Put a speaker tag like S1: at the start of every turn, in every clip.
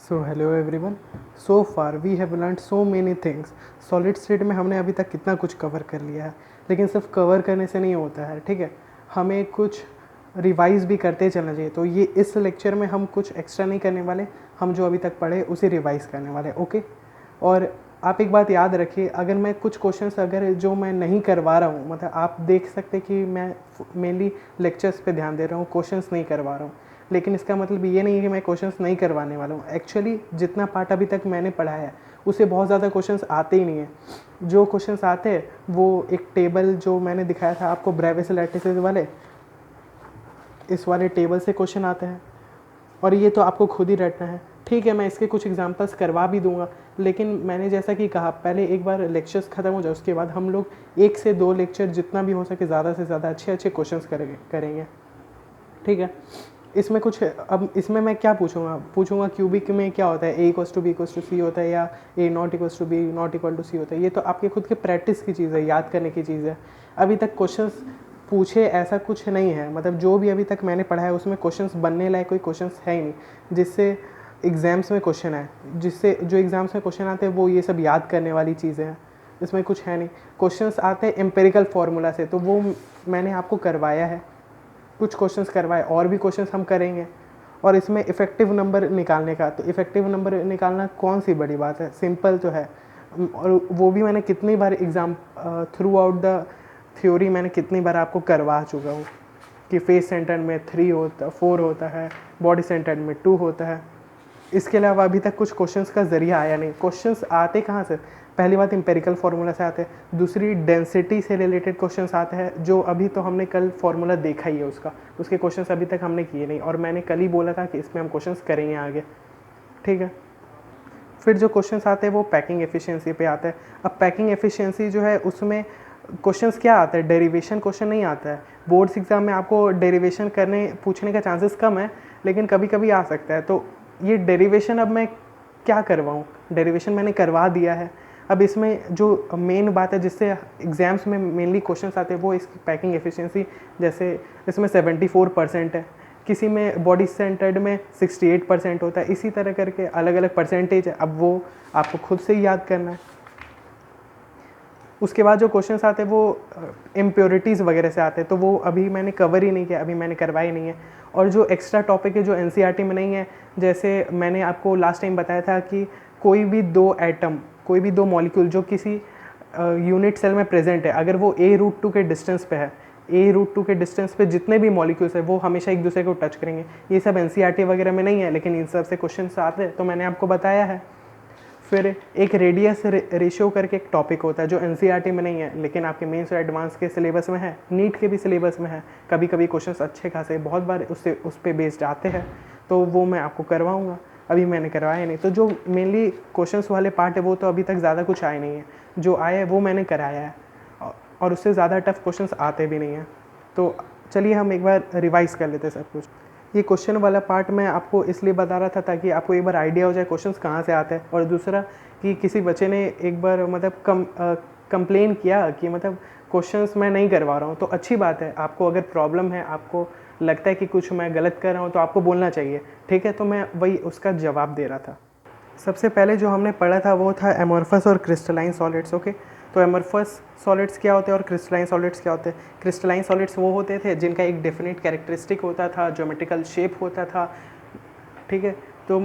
S1: So hello everyone. So far we have learn so many things. Solid state में हमने अभी तक कितना कुछ कवर कर लिया है, लेकिन सिर्फ कवर करने से नहीं होता है, ठीक है। हमें कुछ रिवाइज भी करते चलना चाहिए। तो ये इस लेक्चर में हम कुछ एक्स्ट्रा नहीं करने वाले, हम जो अभी तक पढ़े उसे रिवाइज करने वाले, ओके। और आप एक बात याद रखिए, अगर मैं कुछ क्वेश्चंस अगर जो मैं नहीं करवा रहा हूँ, मतलब आप देख सकते कि मैं मेनली लेक्चर्स पे ध्यान दे रहा हूँ, क्वेश्चंस नहीं करवा रहा हूँ, लेकिन इसका मतलब ये नहीं है कि मैं क्वेश्चंस नहीं करवाने वाला हूँ। एक्चुअली जितना पार्ट अभी तक मैंने पढ़ाया है उससे बहुत ज़्यादा क्वेश्चंस आते ही नहीं हैं। जो क्वेश्चंस आते हैं वो एक टेबल जो मैंने दिखाया था आपको, ब्रेविस लैटिसेस वाले, इस वाले टेबल से क्वेश्चन आते हैं, और ये तो आपको खुद ही रटना है, ठीक है। मैं इसके कुछ एग्जांपल्स करवा भी दूंगा, लेकिन मैंने जैसा कि कहा पहले एक बार लेक्चर्स ख़त्म हो जाए उसके बाद हम लोग 1 से 2 लेक्चर जितना भी हो सके ज़्यादा से ज़्यादा अच्छे अच्छे क्वेश्चंस करेंगे, ठीक है। इसमें कुछ, अब इसमें मैं क्या पूछूंगा क्यूबिक में क्या होता है, A equals to B equals to C होता है, या A not equals to B not equal to C होता है। ये तो आपके खुद के प्रैक्टिस की चीज़ है, याद करने की चीज़ है। अभी तक क्वेश्चंस पूछे ऐसा कुछ नहीं है, मतलब जो भी अभी तक मैंने पढ़ा है उसमें क्वेश्चंस बनने लायक कोई क्वेश्चंस है ही नहीं जिससे एग्ज़ाम्स में क्वेश्चन आए, जिससे जो एग्ज़ाम्स में क्वेश्चन आते हैं वो ये सब याद करने वाली चीज़ें हैं। इसमें कुछ है नहीं। क्वेश्चंस आते हैं एम्पेरिकल फार्मूला से, तो वो मैंने आपको करवाया है, कुछ क्वेश्चंस करवाए, और भी क्वेश्चंस हम करेंगे। और इसमें इफ़ेक्टिव नंबर निकालने का, तो इफ़ेक्टिव नंबर निकालना कौन सी बड़ी बात है, सिंपल तो है। और वो भी मैंने कितनी बार exam throughout the theory मैंने कितनी बार आपको करवा चुका हूँ कि फेस सेंटर में 4 होता है, बॉडी सेंटर में 2 होता है। इसके अलावा अभी तक कुछ क्वेश्चंस का ज़रिया आया नहीं। क्वेश्चंस आते कहाँ से? पहली बात एम्पेरिकल फार्मूला से आते हैं, दूसरी डेंसिटी से रिलेटेड क्वेश्चंस आते हैं, जो अभी तो हमने कल फार्मूला देखा ही है उसका, उसके क्वेश्चंस अभी तक हमने किए नहीं, और मैंने कल ही बोला था कि इसमें हम क्वेश्चंस करेंगे आगे, ठीक है। फिर जो क्वेश्चंस आते हैं वो पैकिंग एफिशिएंसी पे आते हैं। अब पैकिंग एफिशिएंसी जो है उसमें क्वेश्चंस क्या आता है, डेरिवेशन क्वेश्चन नहीं आता है। बोर्ड्स एग्जाम में आपको डेरिवेशन पूछने का चांसेस कम है, लेकिन कभी कभी आ सकता है। तो ये डेरिवेशन अब मैं क्या करवाऊँ, डेरिवेशन मैंने करवा दिया है। अब इसमें जो मेन बात है जिससे एग्ज़ाम्स में मेनली क्वेश्चंस आते हैं वो इसकी पैकिंग एफिशिएंसी। जैसे इसमें 74% है, किसी में बॉडी सेंटर्ड में 68% होता है, इसी तरह करके अलग अलग परसेंटेज है। अब वो आपको खुद से ही याद करना है। उसके बाद जो क्वेश्चंस आते हैं वो इम्प्योरिटीज़ वगैरह से आते हैं, तो वो अभी मैंने कवर ही नहीं किया, अभी मैंने करवाई नहीं है। और जो एक्स्ट्रा टॉपिक है जो एनसीईआरटी में नहीं है, जैसे मैंने आपको लास्ट टाइम बताया था कि कोई भी 2 एटम, कोई भी 2 मॉलिक्यूल जो किसी यूनिट सेल में प्रेजेंट है, अगर वो a√2 के डिस्टेंस पे है, a√2 के डिस्टेंस पे जितने भी मॉलिक्यूल्स है वो हमेशा एक दूसरे को टच करेंगे। ये सब एनसीईआरटी वगैरह में नहीं है, लेकिन इन सब से क्वेश्चन आते हैं, तो मैंने आपको बताया है। फिर एक रेडियस रेशियो करके एक टॉपिक होता है जो एनसीईआरटी में नहीं है, लेकिन आपके मेंस और एडवांस के सिलेबस में है, नीट के भी सिलेबस में है। कभी कभी क्वेश्चंस अच्छे खासे बहुत बार उस पर बेस्ड आते हैं, तो वो मैं आपको करवाऊँगा। अभी मैंने करवाया नहीं। तो जो मेनली क्वेश्चंस वाले पार्ट है वो तो अभी तक ज़्यादा कुछ आए नहीं है, जो आए वो मैंने कराया है, और उससे ज़्यादा टफ क्वेश्चंस आते भी नहीं हैं। तो चलिए हम एक बार रिवाइज़ कर लेते हैं सब कुछ। ये क्वेश्चन वाला पार्ट मैं आपको इसलिए बता रहा था ताकि आपको एक बार आइडिया हो जाए क्वेश्चंस कहाँ से आते हैं। और दूसरा कि किसी बच्चे ने एक बार मतलब कंप्लेन किया कि मतलब क्वेश्चंस मैं नहीं करवा रहा हूँ, तो अच्छी बात है। आपको अगर प्रॉब्लम है, आपको लगता है कि कुछ मैं गलत कर रहा हूँ, तो आपको बोलना चाहिए, ठीक है। तो मैं वही उसका जवाब दे रहा था। सबसे पहले जो हमने पढ़ा था वो था एमोर्फस और क्रिस्टलाइन सॉलिड्स, ओके। तो एमोर्फस सॉलिड्स क्या होते हैं और क्रिस्टलाइन सॉलिड्स क्या होते हैं? क्रिस्टलाइन सॉलिड्स वो होते थे जिनका एक डेफिनेट कैरेक्टरिस्टिक होता था, ज्योमेट्रिकल शेप होता था, ठीक है। तो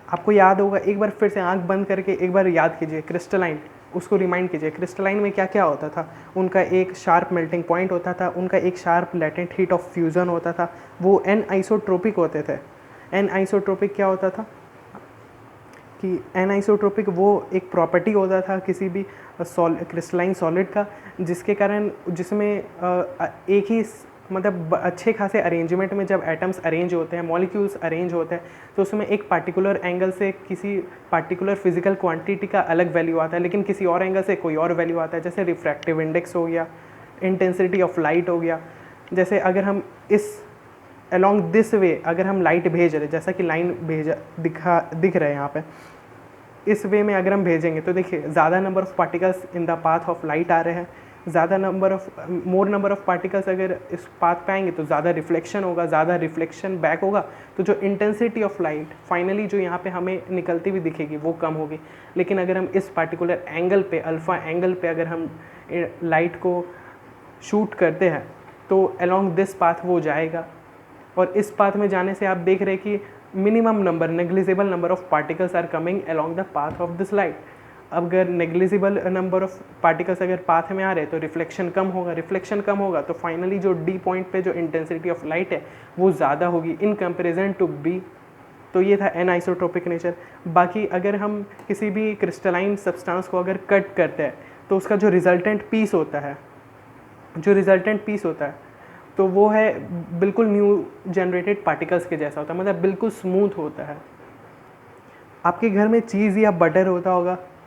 S1: आपको याद होगा, एक बार फिर से आंख बंद करके एक बार याद कीजिए क्रिस्टलाइन, उसको रिमाइंड कीजिए। क्रिस्टलाइन में क्या क्या होता था? उनका एक शार्प मेल्टिंग पॉइंट होता था, उनका एक sharp latent heat of fusion होता था, वो एन आइसोट्रोपिक होते थे। एन आइसोट्रोपिक क्या होता था कि एनाइसोट्रोपिक वो एक प्रॉपर्टी होता था किसी भी क्रिस्टलाइन सॉलिड का, जिसके कारण जिसमें एक ही मतलब अच्छे खासे अरेंजमेंट में जब एटम्स अरेंज होते हैं, मॉलिक्यूल्स अरेंज होते हैं, तो उसमें एक पार्टिकुलर एंगल से किसी पार्टिकुलर फिजिकल क्वांटिटी का अलग वैल्यू आता है, लेकिन किसी और एंगल से कोई और वैल्यू आता है। जैसे रिफ्रैक्टिव इंडेक्स हो गया, इंटेंसिटी ऑफ लाइट हो गया। जैसे अगर हम इस अलॉन्ग दिस वे अगर हम लाइट भेज रहे, जैसा कि लाइन दिख रहे हैं यहाँ पे, इस वे में अगर हम भेजेंगे तो देखिए ज़्यादा number of particles in the path of light आ रहे हैं, ज़्यादा मोर नंबर ऑफ़ पार्टिकल्स अगर इस पाथ पे आएंगे तो ज़्यादा रिफ्लेक्शन होगा, ज़्यादा रिफ्लेक्शन बैक होगा, तो जो इंटेंसिटी ऑफ लाइट फाइनली जो यहाँ पे हमें निकलती हुई दिखेगी वो कम होगी। लेकिन अगर हम इस पार्टिकुलर एंगल पे, अल्फ़ा एंगल पे अगर हम लाइट को शूट करते हैं तो अलोंग दिस पाथ वो जाएगा, और इस पाथ में जाने से आप देख रहे हैं कि minimum number, negligible number of particles are coming along the path of this light. अगर नेग्लिजिबल नंबर ऑफ पार्टिकल्स अगर पाथ में आ रहे हैं तो रिफ्लेक्शन कम होगा, रिफ्लेक्शन कम होगा तो फाइनली जो डी पॉइंट पे जो इंटेंसिटी ऑफ लाइट है वो ज़्यादा होगी इन कंपेरिजन टू बी। तो ये था एनआइसोट्रोपिक नेचर। बाकी अगर हम किसी भी क्रिस्टलाइन सब्सटेंस को अगर कट करते हैं तो उसका जो रिजल्टेंट पीस होता है, तो वो है बिल्कुल न्यू जनरेटेड पार्टिकल्स के जैसा होता है, मतलब बिल्कुल स्मूथ होता है। आपके घर में चीज़ या बटर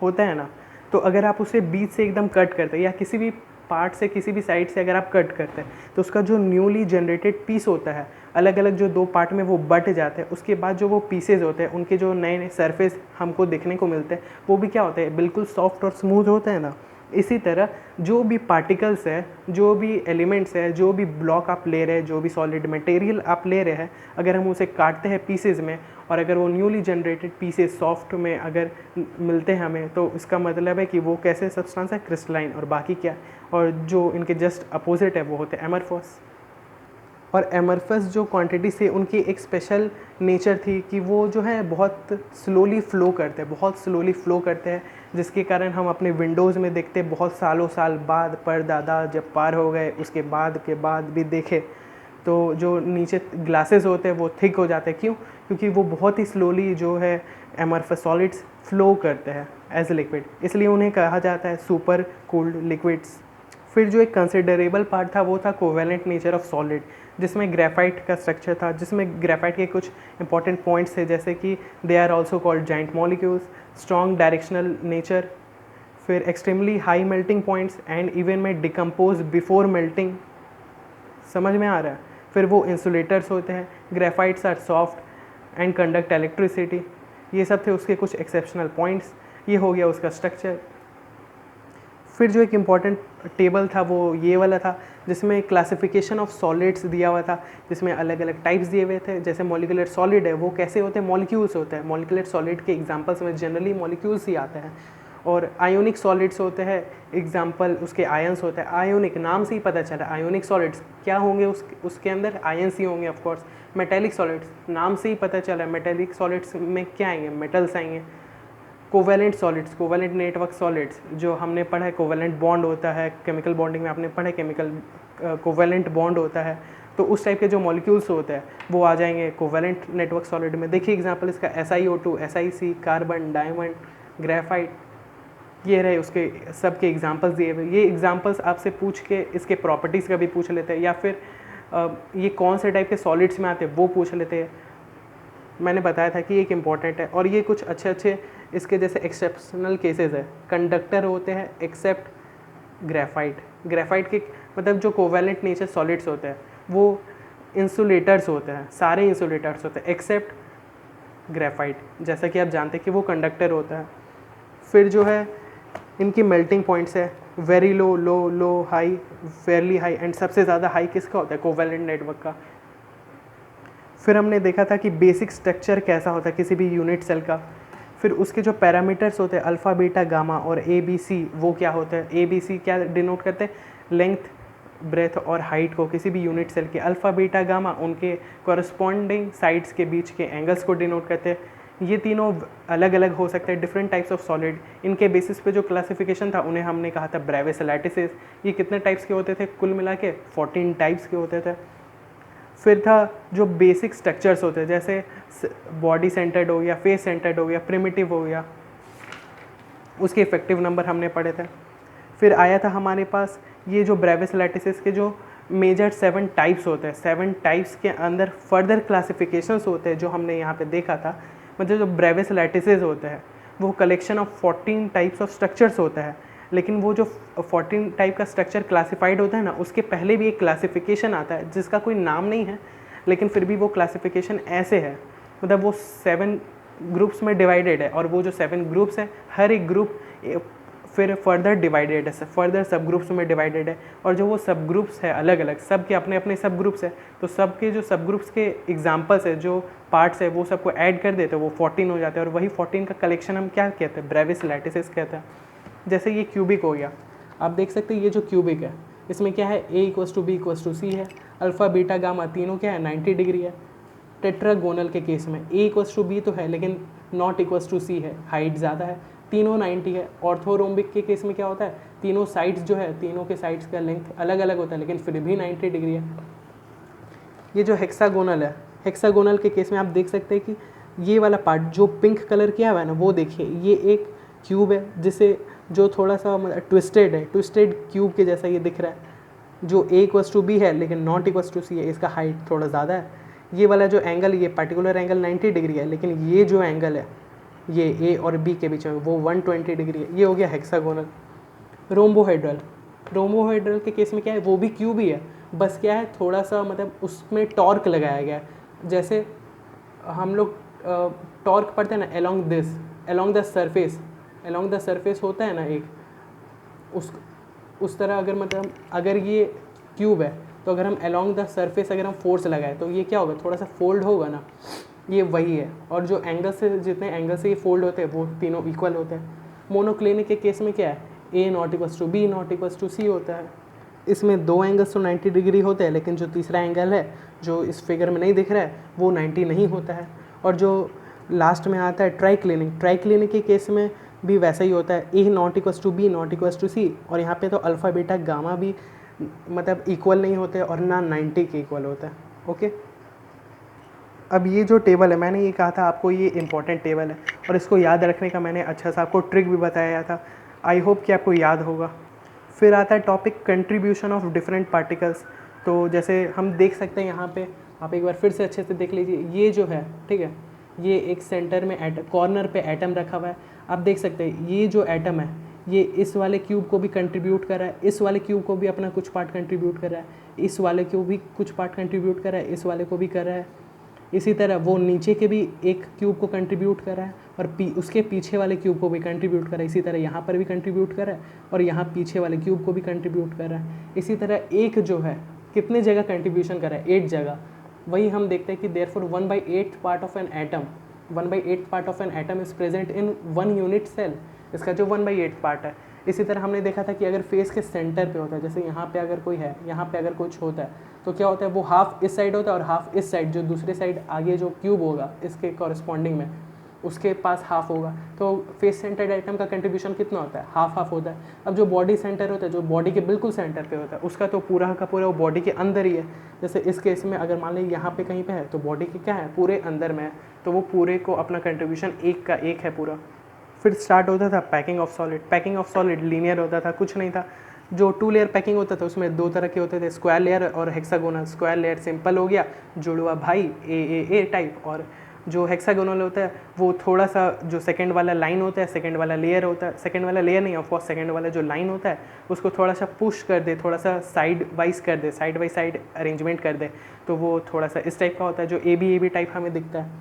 S1: होता है ना, तो अगर आप उसे बीच से एकदम कट करते हैं या किसी भी पार्ट से, किसी भी साइड से अगर आप कट करते हैं तो उसका जो न्यूली जनरेटेड पीस होता है, अलग अलग जो दो पार्ट में वो बट जाते हैं, उसके बाद जो वो पीसेज होते हैं उनके जो नए नए सरफेस हमको देखने को मिलते हैं वो भी क्या होते हैं, बिल्कुल सॉफ्ट और स्मूथ होते हैं ना। इसी तरह जो भी पार्टिकल्स है, जो भी एलिमेंट्स है, जो भी ब्लॉक आप ले रहे हैं, जो भी सॉलिड मटेरियल आप ले रहे हैं, अगर हम उसे काटते हैं पीसेज में और अगर वो न्यूली जनरेटेड पीसेस सॉफ्ट में अगर मिलते हैं हमें, तो इसका मतलब है कि वो कैसे सब्सटेंस है, क्रिस्टलाइन। और बाकी क्या, और जो इनके जस्ट अपोजिट है वो होते हैं एमरफस। और एमरफस जो क्वांटिटीज थी उनकी एक स्पेशल नेचर थी कि वो जो है बहुत स्लोली फ्लो करते हैं, जिसके कारण हम अपने विंडोज़ में देखते बहुत सालों साल बाद, परदादा जब पार हो गए उसके बाद भी देखे तो जो नीचे ग्लासेस होते हैं वो थिक हो जाते हैं। क्यों? क्योंकि वो बहुत ही स्लोली जो है एमरफस सॉलिड्स फ्लो करते हैं एज लिक्विड, इसलिए उन्हें कहा जाता है सुपर कूल्ड लिक्विड्स। फिर जो एक कंसिडरेबल पार्ट था वो था कोवेलेंट नेचर ऑफ सॉलिड, जिसमें ग्रेफाइट का स्ट्रक्चर था, जिसमें ग्रेफाइट के कुछ इंपॉर्टेंट पॉइंट्स थे, जैसे कि they are also called giant molecules, strong directional nature, फिर extremely high melting points and even में डिकम्पोज बिफोर मेल्टिंग। समझ में आ रहा है? फिर वो इंसुलेटर्स होते हैं, graphites are soft and conduct electricity. ये सब थे उसके कुछ एक्सेप्शनल पॉइंट्स। ये हो गया उसका स्ट्रक्चर। फिर जो एक इम्पॉर्टेंट टेबल था वो ये वाला था, जिसमें क्लासिफिकेशन ऑफ सॉलिड्स दिया हुआ था, जिसमें अलग अलग टाइप्स दिए हुए थे। जैसे मॉलिक्यूलर सॉलिड है वो कैसे होते हैं, मॉलिक्यूल्स होते हैं। मॉलिक्यूलर सॉलिड के एग्जांपल्स में जनरली मॉलिक्यूल्स ही आते हैं। और आयोनिक सॉलिड्स होते हैं, एग्जांपल उसके आयंस होते हैं। आयोनिक नाम से ही पता चला, आयोनिक सॉलिड्स क्या होंगे, उसके अंदर आयंस ही होंगे ऑफकोर्स। मेटेलिक सॉलिड्स नाम से ही पता चला, मेटेलिक सॉलिड्स में क्या आएंगे, मेटल्स आएंगे। Covalent solids, covalent network solids जो हमने पढ़ा है, कोवेलेंट बॉन्ड होता है, केमिकल बॉन्डिंग में आपने पढ़ा है केमिकल कोवेलेंट बॉन्ड होता है, तो उस टाइप के जो मॉलिक्यूल्स होते हैं वो आ जाएंगे कोवेलेंट नेटवर्क सॉलिड में। देखिए एग्जांपल इसका SiO2, SiC, carbon, diamond, graphite, ये रहे उसके सब के एग्जांपल्स दिए हुए। ये एग्जांपल्स आपसे पूछ के इसके प्रॉपर्टीज़ का भी पूछ लेते हैं, या फिर ये कौन से टाइप के सॉलिड्स में आते हैं वो पूछ लेते हैं। मैंने बताया था कि एक इम्पॉर्टेंट है। और ये कुछ अच्छे इसके जैसे एक्सेप्शनल केसेस है, कंडक्टर होते हैं एक्सेप्ट ग्रेफाइट। ग्रेफाइट के मतलब जो कोवेलेंट नेचर सॉलिड्स होते हैं वो इंसुलेटर्स होते हैं, सारे इंसुलेटर्स होते हैं एक्सेप्ट ग्रेफाइट, जैसा कि आप जानते हैं कि वो कंडक्टर होता है। फिर जो है इनकी मेल्टिंग पॉइंट्स है, very low, low, low, high, fairly high, and सबसे ज़्यादा हाई किसका होता है, कोवेलेंट नेटवर्क का। फिर हमने देखा था कि बेसिक स्ट्रक्चर कैसा होता है किसी भी यूनिट सेल का। फिर उसके जो पैरामीटर्स होते हैं अल्फ़ा, बीटा, गामा और ABC, वो क्या होते हैं। ABC क्या डिनोट करते हैं, लेंथ, ब्रेथ और हाइट को किसी भी यूनिट सेल के। अल्फ़ा, बीटा, गामा उनके कॉरस्पॉन्डिंग साइड्स के बीच के एंगल्स को डिनोट करते हैं। ये तीनों अलग अलग हो सकते हैं, डिफरेंट टाइप्स ऑफ सॉलिड। इनके बेसिस पे जो क्लासिफिकेशन था उन्हें हमने कहा था ब्रेविस लैटिसेस। ये कितने टाइप्स के होते थे, कुल मिला के 14 टाइप्स के होते थे। फिर था जो बेसिक स्ट्रक्चर्स होते हैं, जैसे बॉडी सेंटर्ड हो गया, फेस सेंटर्ड हो गया, प्रिमिटिव हो गया, उसके इफेक्टिव नंबर हमने पढ़े थे। फिर आया था हमारे पास ये जो ब्रेविस लैटिसेस के जो मेजर 7 टाइप्स होते हैं, 7 टाइप्स के अंदर फर्दर क्लासिफिकेशंस होते हैं जो हमने यहाँ पे देखा था। मतलब जो ब्रेविस लैटिसेस होते हैं वो collection of 14 types of structures होता है, लेकिन वो जो 14 टाइप का स्ट्रक्चर क्लासिफाइड होता है ना, उसके पहले भी एक क्लासिफिकेशन आता है जिसका कोई नाम नहीं है, लेकिन फिर भी वो क्लासिफिकेशन ऐसे है, मतलब वो 7 ग्रुप्स में डिवाइडेड है। और वो जो 7 ग्रुप्स हैं, हर एक ग्रुप फिर फर्दर डिवाइडेड है, फर्दर सब ग्रुप्स में डिवाइडेड है, और जो वो सब ग्रुप्स है अलग अलग, सब के अपने अपने सब ग्रुप्स है, तो सब के जो सब ग्रुप्स के एग्जाम्पल्स है, जो पार्ट्स है, वो सबको ऐड कर देते हैं, वो 14 हो जाते हैं, और वही 14 का कलेक्शन हम क्या कहते हैं, ब्रेविस लैटिसेस कहते हैं। जैसे ये क्यूबिक हो गया, आप देख सकते हैं ये जो क्यूबिक है इसमें क्या है, a = b = c है, अल्फ़ा बीटा गामा तीनों क्या है 90 डिग्री है। टेट्रागोनल के केस में a = b तो है लेकिन नॉट = c है, हाइट ज़्यादा है, तीनों 90 है। ऑर्थोरोम्बिक के केस में क्या होता है, तीनों साइड्स जो है, तीनों के साइड्स का लेंथ अलग अलग होता है लेकिन फिर भी 90 डिग्री है। ये जो हेक्सागोनल है, हेक्सागोनल के केस में आप देख सकते हैं कि ये वाला पार्ट जो पिंक कलर किया हुआ है ना, वो देखिए ये एक क्यूब है जिसे जो थोड़ा सा मतलब ट्विस्टेड है, ट्विस्टेड क्यूब के जैसा ये दिख रहा है, जो a = b है लेकिन नॉट = c है, इसका हाइट थोड़ा ज़्यादा है। ये वाला जो एंगल, ये पर्टिकुलर एंगल 90 डिग्री है, लेकिन ये जो एंगल है ये a और b के बीच में वो 120 डिग्री है। ये हो गया हेक्सागोनल। रोम्बोहेड्रल, रोम्बोहेड्रल के केस में क्या है, वो भी क्यूब ही है, बस क्या है थोड़ा सा मतलब उसमें टॉर्क लगाया गया है। जैसे हम लोग टॉर्क पढ़ते हैं ना, along this, along the surface होता है ना एक, उस तरह अगर मतलब अगर ये क्यूब है तो अगर हम अलोंग द सरफेस अगर हम फोर्स लगाए तो ये क्या होगा, थोड़ा सा फोल्ड होगा ना, ये वही है। और जो एंगल से, जितने एंगल से ये फोल्ड होते हैं वो तीनों इक्वल होते हैं। मोनोक्लिनिक के केस में क्या है, a ≠ b ≠ c होता है। इसमें दो एंगल्स तो 90 डिग्री होते हैं लेकिन जो तीसरा एंगल है जो इस फिगर में नहीं दिख रहा है वो 90 नहीं होता है। और जो लास्ट में आता है ट्राइक्लिनिक, ट्राइक्लिनिक के केस में भी वैसा ही होता है, a ≠ b ≠ c, और यहाँ पे तो अल्फ़ा बीटा गामा भी मतलब इक्वल नहीं होते और ना 90 के इक्वल होता है। ओके, अब ये जो टेबल है, मैंने ये कहा था आपको ये इंपॉर्टेंट टेबल है और इसको याद रखने का मैंने अच्छा सा आपको ट्रिक भी बताया था, आई होप कि आपको याद होगा। फिर आता है topic contribution of different particles. तो जैसे हम देख सकते हैं यहाँ पे, आप एक बार फिर से अच्छे से देख लीजिए, ये जो है ठीक है, ये एक सेंटर में कॉर्नर पे एटम रखा हुआ है। आप देख सकते हैं ये जो एटम है ये इस वाले क्यूब को भी कंट्रीब्यूट कर रहा है, इस वाले क्यूब को भी अपना कुछ पार्ट कंट्रीब्यूट कर रहा है, इस वाले को भी कुछ पार्ट कंट्रीब्यूट कर रहा है, इस वाले को भी कर रहा है। इसी तरह वो नीचे के भी एक क्यूब को कंट्रीब्यूट कर रहा है और उसके पीछे वाले क्यूब को भी कंट्रीब्यूट कर रहा है। इसी तरह यहाँ पर भी कंट्रीब्यूट कर रहा है और यहाँ पीछे वाले क्यूब को भी कंट्रीब्यूट कर रहा है। इसी तरह एक जो है कितने जगह कंट्रीब्यूशन कर रहा है, 8 जगह। वही हम देखते हैं कि therefore 1/8 part of an atom, 1/8 part of an atom is present in 1 unit cell, इसका जो 1/8 पार्ट है। इसी तरह हमने देखा था कि अगर फेस के सेंटर पे होता है, जैसे यहाँ पे अगर कोई है, यहाँ पे अगर कुछ होता है तो क्या होता है, वो हाफ इस साइड होता है और हाफ इस साइड, जो दूसरे साइड आगे जो क्यूब होगा इसके कॉरस्पॉन्डिंग में उसके पास हाफ होगा। तो फेस सेंटर्ड आइटम का कंट्रीब्यूशन कितना होता है, हाफ होता है। अब जो बॉडी सेंटर होता है, जो बॉडी के बिल्कुल सेंटर पे होता है, उसका तो पूरा का पूरा वो बॉडी के अंदर ही है। जैसे इस केस में अगर मान लीजिए यहाँ पे कहीं पे है तो बॉडी के क्या है, पूरे अंदर में है, तो वो पूरे को अपना कंट्रीब्यूशन एक का एक है पूरा। फिर स्टार्ट होता था packing of solid. Packing of solid linear होता था, कुछ नहीं था। जो 2 लेयर पैकिंग होता था उसमें 2 तरह के होते थे, स्क्वायर लेयर और हेक्सागोनल। स्क्वायर लेयर सिंपल हो गया, जुड़वा भाई ए टाइप, और जो हेक्सागोनल होता है वो थोड़ा सा जो सेकंड वाला लाइन होता है, सेकंड वाला लेयर होता है, सेकंड वाला लेयर नहीं, ऑफकोर्स सेकंड वाला जो लाइन होता है उसको थोड़ा सा पुश कर दे, थोड़ा सा साइड वाइज कर दे, साइड बाई साइड अरेंजमेंट कर दे, तो वो थोड़ा सा इस टाइप का होता है, जो ए बी टाइप हमें दिखता है।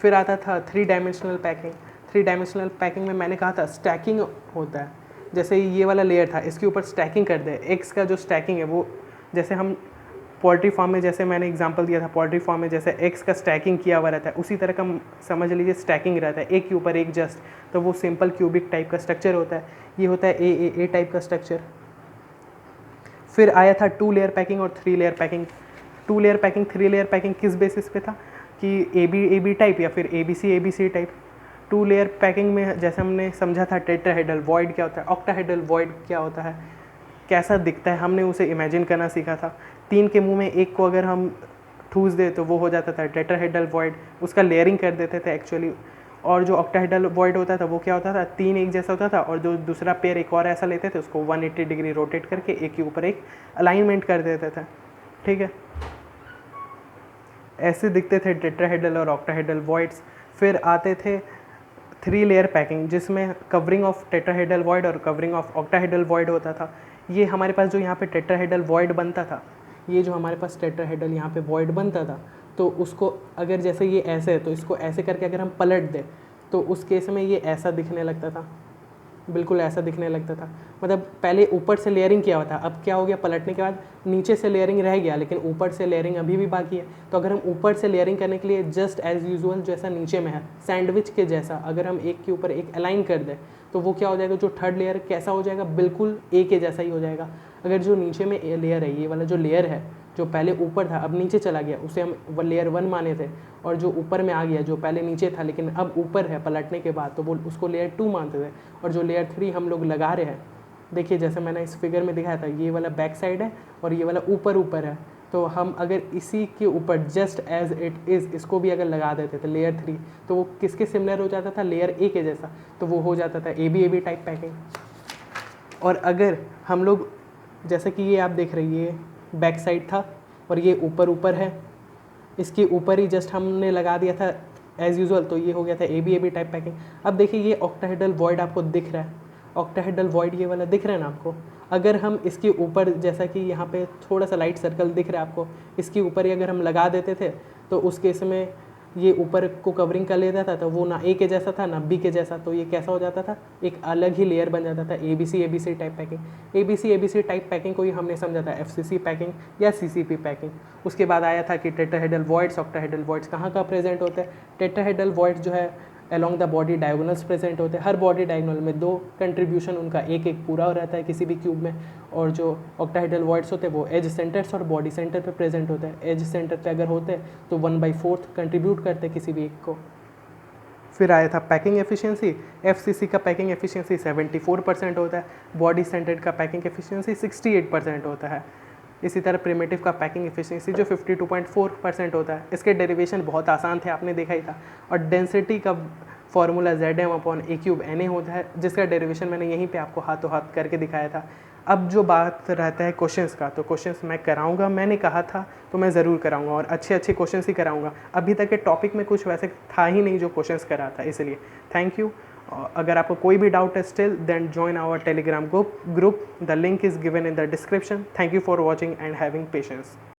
S1: फिर आता था 3 डायमेंशनल पैकिंग। 3 डायमेंशनल पैकिंग में मैंने कहा था स्टैकिंग होता है। जैसे ये वाला लेयर था, इसके ऊपर स्टैकिंग कर दे, एक्स का जो स्टैकिंग है वो, जैसे हम पोल्ट्री फार्म में, जैसे मैंने एग्जांपल दिया था पोल्ट्री फार्म में जैसे एक्स का स्टैकिंग किया हुआ रहता है, उसी तरह का समझ लीजिए स्टैकिंग रहता है, एक के ऊपर एक जस्ट, तो वो सिंपल क्यूबिक टाइप का स्ट्रक्चर होता है। ये होता है ए टाइप का स्ट्रक्चर। फिर आया था 2 लेयर पैकिंग और 3 layer packing. 2 layer packing 3 layer packing किस बेसिस पे था कि ए बी टाइप या फिर A B C type. 2 layer packing में जैसे हमने समझा था टेट्राहेड्रल वॉइड क्या होता है, ऑक्टाहेड्रल वॉइड क्या होता है, कैसा दिखता है, हमने उसे इमेजिन करना सीखा था। 3 के मुंह में एक को अगर हम ठूस दे तो वो हो जाता था टेट्राहेड्रल वॉइड, उसका लेयरिंग कर देते थे एक्चुअली। और जो ऑक्टाहेड्रल वॉइड होता था वो क्या होता था, 3 एक जैसा होता था और जो दूसरा पेयर एक और ऐसा लेते थे उसको 180 डिग्री रोटेट करके एक के ऊपर एक अलाइनमेंट कर देते थे। ठीक है, ऐसे दिखते थे टेट्राहेड्रल और ऑक्टाहेड्रल वॉइड्स। फिर आते थे 3 लेयर पैकिंग जिसमें कवरिंग ऑफ टेट्राहेड्रल वॉइड और कवरिंग ऑफ ऑक्टाहेड्रल वॉइड होता था। ये हमारे पास जो यहाँ पे टेट्राहेड्रल वॉइड बनता था, ये जो हमारे पास टेट्राहेड्रल यहाँ पे वॉइड बनता था, तो उसको अगर जैसे ये ऐसे है तो इसको ऐसे करके अगर हम पलट दें तो उस केस में ये ऐसा दिखने लगता था। बिल्कुल ऐसा दिखने लगता था। मतलब पहले ऊपर से लेयरिंग किया हुआ था, अब क्या हो गया, पलटने के बाद नीचे से लेयरिंग रह गया, लेकिन ऊपर से लेयरिंग अभी भी बाकी है। तो अगर हम ऊपर से लेयरिंग करने के लिए जस्ट एज यूजुअल जैसा नीचे में है सैंडविच के जैसा अगर हम एक के ऊपर एक अलाइन कर दें तो वो क्या हो जाएगा, जो थर्ड लेयर कैसा हो जाएगा, बिल्कुल ए के जैसा ही हो जाएगा। अगर जो नीचे में लेयर है, ये वाला जो लेयर है जो पहले ऊपर था अब नीचे चला गया, उसे हम लेयर 1 माने थे, और जो ऊपर में आ गया जो पहले नीचे था लेकिन अब ऊपर है पलटने के बाद, तो वो उसको लेयर 2 मानते थे। और जो लेयर 3 हम लोग लगा रहे हैं, देखिए जैसे मैंने इस फिगर में दिखाया था, ये वाला बैक साइड है और ये वाला ऊपर ऊपर है। तो हम अगर इसी के ऊपर जस्ट एज इट इज़ इसको भी अगर लगा देते थे लेयर 3, तो वो किसके सिमिलर हो जाता था, लेयर ए के जैसा, तो वो हो जाता था ए बी टाइप पैकिंग। और अगर हम लोग जैसे कि ये आप देख रहे हैं, ये बैक साइड था और ये ऊपर ऊपर है, इसके ऊपर ही जस्ट हमने लगा दिया था एज़ यूजुअल, तो ये हो गया था ए बी टाइप पैकिंग। अब देखिए ये ऑक्टाहेड्रल वॉइड आपको दिख रहा है, ऑक्टाहेड्रल वॉइड ये वाला दिख रहा है ना आपको। अगर हम इसके ऊपर जैसा कि यहाँ पे थोड़ा सा लाइट सर्कल दिख रहा है आपको, इसके ऊपर ही अगर हम लगा देते थे तो उस केस में ये ऊपर को कवरिंग कर लेता था, तो वो ना ए के जैसा था ना बी के जैसा, तो ये कैसा हो जाता था, एक अलग ही लेयर बन जाता था A B C type packing. A B C type packing को ही हमने समझा था FCC पैकिंग या CCP पैकिंग। उसके बाद आया था कि टेट्राहेड्रल वॉइड्स, ऑक्टाहेड्रल वॉइड्स कहाँ कहाँ प्रेजेंट होते हैं। टेट्राहेड्रल वॉइड्स जो है along the body diagonals present होते हैं, हर बॉडी डायगोनल में 2 कंट्रीब्यूशन उनका एक एक पूरा रहता है किसी भी क्यूब में। और जो ऑक्टाहेड्रल वॉइड्स होते हैं वो एज सेंटर्स और बॉडी सेंटर पे प्रेजेंट होते हैं। एज सेंटर पे अगर होते हैं तो 1/4 कंट्रीब्यूट करते हैं किसी भी एक को। फिर आया था पैकिंग एफिशिएंसी। FCC का पैकिंग एफिशिएंसी 74% होता है, बॉडी सेंटर्ड का पैकिंग एफिशिएंसी 68% होता है। इसी तरह प्रिमिटिव का पैकिंग एफिशिएंसी जो 52.4% होता है। इसके डेरिवेशन बहुत आसान थे, आपने देखा ही था। और डेंसिटी का फॉर्मूला ZM/A³ होता है, जिसका डेरिवेशन मैंने यहीं पे आपको हाथों हाथ करके दिखाया था। अब जो बात रहता है क्वेश्चंस का, तो क्वेश्चंस मैं कराऊंगा, मैंने कहा था तो मैं ज़रूर कराऊंगा और अच्छे अच्छे क्वेश्चंस ही कराऊंगा। अभी तक के टॉपिक में कुछ वैसे था ही नहीं जो क्वेश्चंस करा था, इसलिए थैंक यू। अगर आपको कोई भी डाउट है still, then join our Telegram group. The link is given in the description. Thank you for watching and having patience.